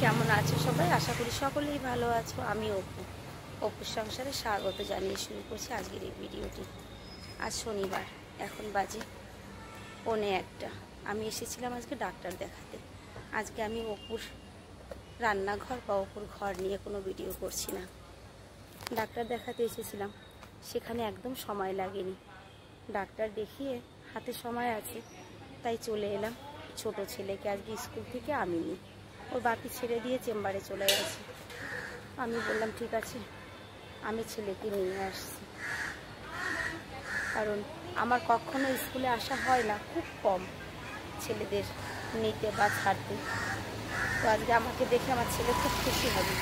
কেমন আছো সবাই? আশা করি সকলেই ভালো আছো। আমি অপুর সংসারে স্বাগত জানিয়ে শুরু করছি আজকের এই ভিডিওটি। আজ শনিবার, এখন বাজে 1:45। আমি এসেছিলাম আজকে ডাক্তার দেখাতে। আজকে আমি অপুর রান্নাঘর বা অপুর ঘর নিয়ে কোনো ভিডিও করছি না। ডাক্তার দেখাতে এসেছিলাম, সেখানে একদম সময় লাগেনি। ডাক্তার দেখিয়ে হাতে সময় আছে, তাই চলে এলাম। ছোট ছেলেকে আজকে স্কুল থেকে আমি নিই, ওর বাপি ছেড়ে দিয়ে চেম্বারে চলে গেছে। আমি বললাম ঠিক আছে, আমি ছেলেকে নিয়ে আসছি, কারণ আমার কখনো স্কুলে আসা হয় না, খুব কম ছেলেদের নিতে বা ছাড়তে। তো আজকে আমাকে দেখে আমার ছেলে খুব খুশি হবে,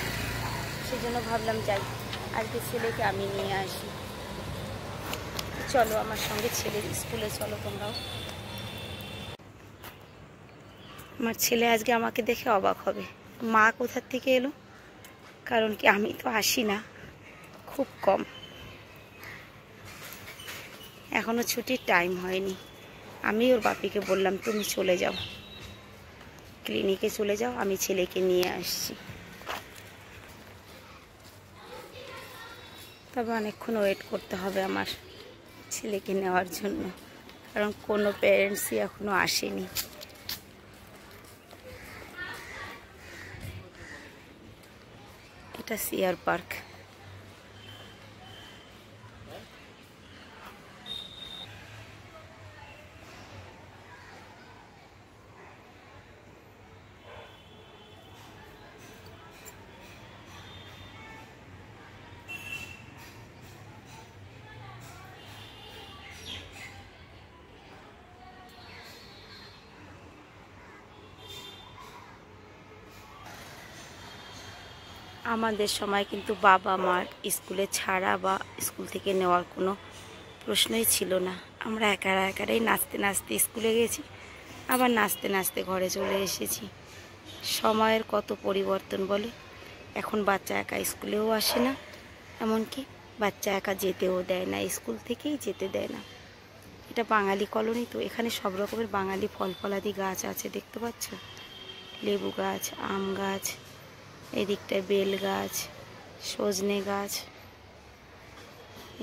সেই জন্য ভাবলাম যাই, আজকে ছেলেকে আমি নিয়ে আসি। চলো আমার সঙ্গে ছেলের স্কুলে চলো তোমরাও। আমার ছেলে আজকে আমাকে দেখে অবাক হবে, মা কোথার থেকে এলো, কারণ কি আমি তো আসি না, খুব কম, এখনো ছুটির টাইম হয়নি। আমি ওর বাপিকে বললাম তুমি চলে যাও, ক্লিনিকে চলে যাও, আমি ছেলেকে নিয়ে আসছি। তবে অনেকক্ষণ ওয়েট করতে হবে আমার ছেলেকে নেওয়ার জন্য, কারণ কোনো প্যারেন্টসই এখনো আসেনি। এটা সিআর পার্ক। আমাদের সময় কিন্তু বাবা মার স্কুলে ছাড়া বা স্কুল থেকে নেওয়ার কোনো প্রশ্নই ছিল না। আমরা একারাই নাচতে নাচতে স্কুলে গেছি, আবার নাচতে নাচতে ঘরে চলে এসেছি। সময়ের কত পরিবর্তন বলে। এখন বাচ্চা একা স্কুলেও আসে না, এমনকি বাচ্চা একা যেতেও দেয় না, স্কুল থেকেই যেতে দেয় না। এটা বাঙালি কলোনি, তো এখানে সব রকমের বাঙালি ফল ফলাদি গাছ আছে, দেখতে পাচ্ছ, লেবু গাছ, আম গাছ, এদিকটায় বেল গাছ, সজনে গাছ,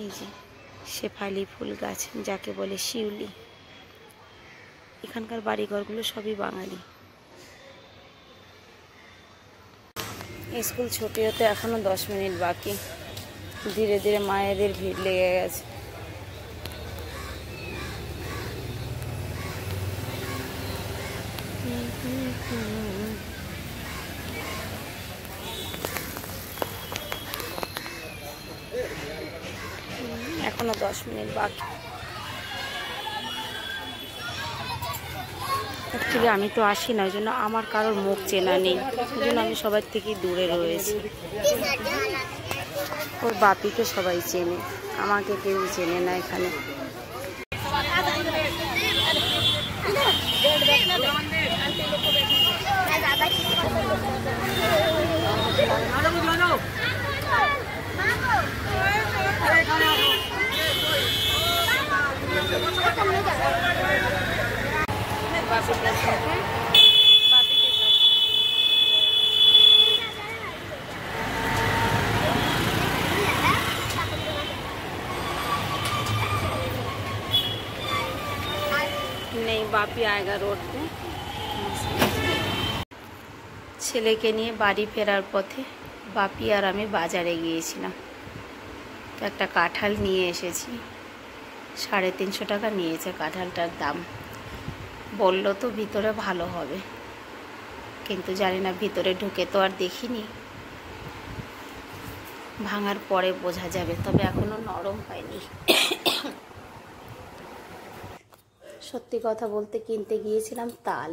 এই যে শেফালি ফুল গাছ যাকে বলে শিউলি। এখানকার বাড়িঘরগুলো সবই বাঙালি। স্কুল ছুটি হতে এখনো 10 মিনিট বাকি। ধীরে ধীরে মায়েদের ভিড় লেগে গেছে। এখনো 10 মিনিট বাকি। অ্যাকচুয়ালি আমি তো আসি না, ওই জন্য আমার কারোর মুখ চেনা নেই, ওই জন্য আমি সবার থেকে দূরে রয়েছি। ওর বাপিকে সবাই চেনে, আমাকে কেউ চেনে না এখানে। नहीं बापी आएगा रोड पे। ছেলেকে নিয়ে বাড়ি ফেরার পথে বাপি আর আমি বাজারে গিয়েছিলাম, তো একটা কাঁঠাল নিয়ে এসেছি। 350 টাকা নিয়েছে কাঁঠালটার দাম। বললো তো ভিতরে ভালো হবে, কিন্তু জানি না, ভিতরে ঢুকে তো আর দেখিনি, ভাঙার পরে বোঝা যাবে। তবে এখনো নরম হয়নি। সত্যি কথা বলতে কিনতে গিয়েছিলাম তাল,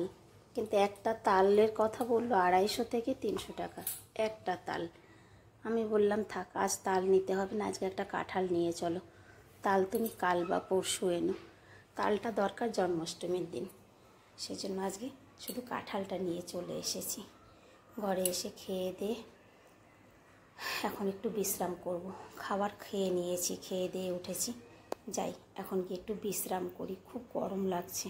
কিন্তু একটা তালের কথা বললো 250 থেকে 300 টাকা একটা তাল। আমি বললাম থাক, আজ তাল নিতে হবে না, আজকে একটা কাঁঠাল নিয়ে চলো। তাল তুমি কাল বা পরশু এনো, তালটা দরকার জন্মাষ্টমীর দিন, সেজন্য আজকে শুধু কাঁঠালটা নিয়ে চলে এসেছি। ঘরে এসে খেয়ে দিয়ে এখন একটু বিশ্রাম করব। খাবার খেয়ে নিয়েছি, খেয়ে দিয়ে উঠেছি, যাই এখন কি একটু বিশ্রাম করি, খুব গরম লাগছে।